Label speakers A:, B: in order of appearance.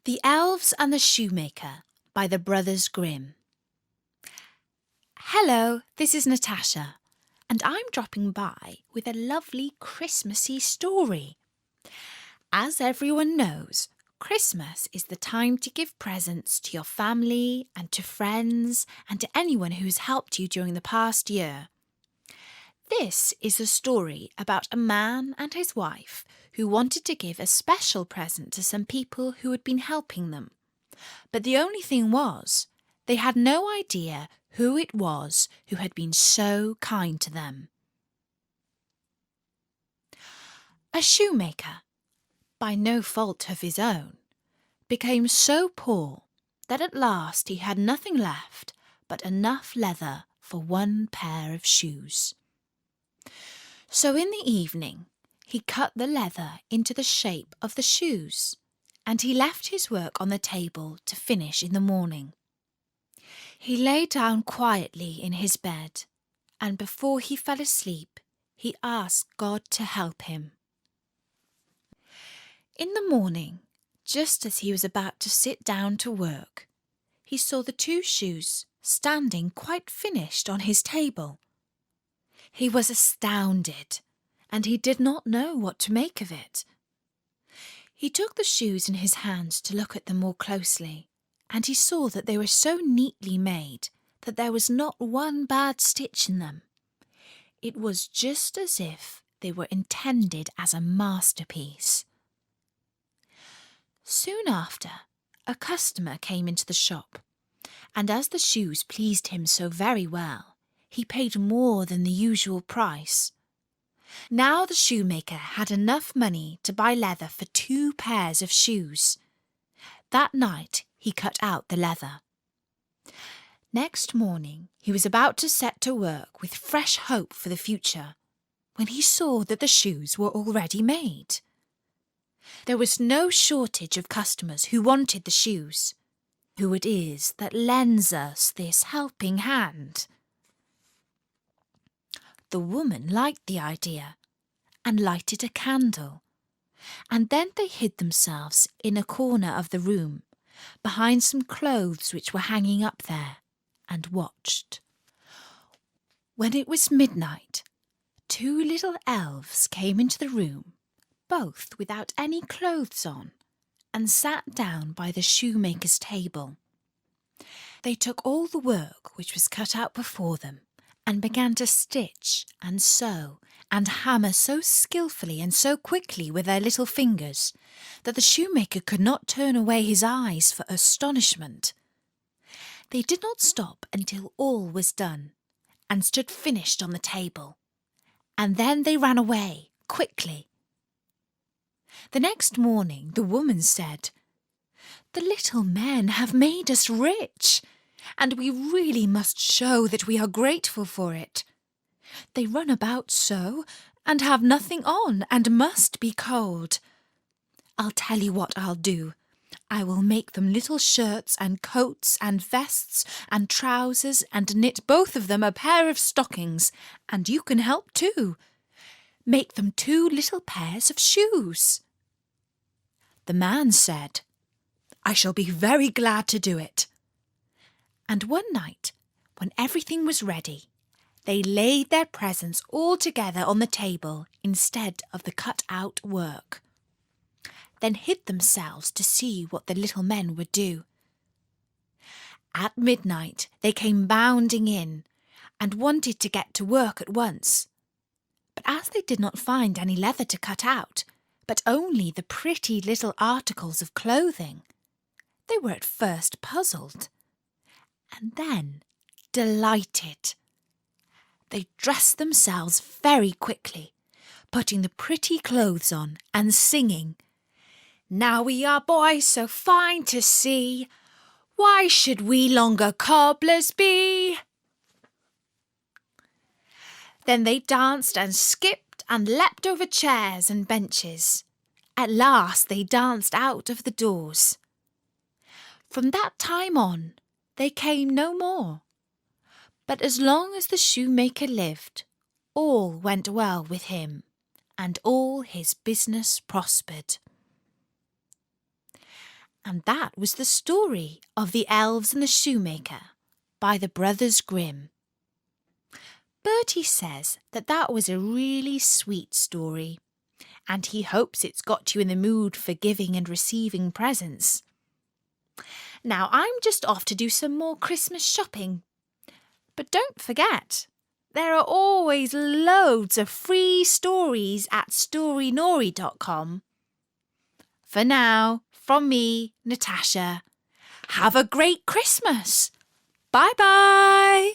A: The Elves and the Shoemaker by the Brothers Grimm. Hello, this is Natasha, and I'm dropping by with a lovely Christmassy story. As everyone knows, Christmas is the time to give presents to your family and to friends and to anyone who's helped you during the past year. This is a story about a man and his wife who wanted to give a special present to some people who had been helping them. But the only thing was, they had no idea who it was who had been so kind to them. A shoemaker, by no fault of his own, became so poor that at last he had nothing left but enough leather for one pair of shoes. So in the evening he cut the leather into the shape of the shoes, and he left his work on the table to finish in the morning. He lay down quietly in his bed, and before he fell asleep he asked God to help him. In the morning, just as he was about to sit down to work, he saw the two shoes standing quite finished on his table. He was astounded, and he did not know what to make of it. He took the shoes in his hands to look at them more closely, and he saw that they were so neatly made that there was not one bad stitch in them. It was just as if they were intended as a masterpiece. Soon after, a customer came into the shop, and as the shoes pleased him so very well, he paid more than the usual price. Now the shoemaker had enough money to buy leather for 2 pairs of shoes. That night he cut out the leather. Next morning he was about to set to work with fresh hope for the future, when he saw that the shoes were already made. There was no shortage of customers who wanted the shoes. Who it is that lends us this helping hand? The woman liked the idea and lighted a candle, and then they hid themselves in a corner of the room, behind some clothes which were hanging up there, and watched. When it was midnight, 2 little elves came into the room, both without any clothes on, and sat down by the shoemaker's table. They took all the work which was cut out before them, and began to stitch and sew and hammer so skillfully and so quickly with their little fingers that the shoemaker could not turn away his eyes for astonishment. They did not stop until all was done, and stood finished on the table, and then they ran away quickly. The next morning the woman said, "The little men have made us rich, and we really must show that we are grateful for it. They run about so, and have nothing on, and must be cold. I'll tell you what I'll do. I will make them little shirts and coats and vests and trousers, and knit both of them a pair of stockings, and you can help too. Make them 2 little pairs of shoes." The man said, "I shall be very glad to do it." And one night, when everything was ready, they laid their presents all together on the table instead of the cut-out work, then hid themselves to see what the little men would do. At midnight they came bounding in, and wanted to get to work at once. But as they did not find any leather to cut out, but only the pretty little articles of clothing, they were at first puzzled, and then delighted. They dressed themselves very quickly, putting the pretty clothes on and singing, "Now we are boys so fine to see, why should we longer cobblers be?" Then they danced and skipped and leapt over chairs and benches. At last they danced out of the doors. From that time on, they came no more. But as long as the shoemaker lived, all went well with him, and all his business prospered. And that was the story of the Elves and the Shoemaker by the Brothers Grimm. Bertie says that was a really sweet story, and he hopes it's got you in the mood for giving and receiving presents. Now I'm just off to do some more Christmas shopping. But don't forget, there are always loads of free stories at storynori.com. For now, from me, Natasha, have a great Christmas. Bye-bye.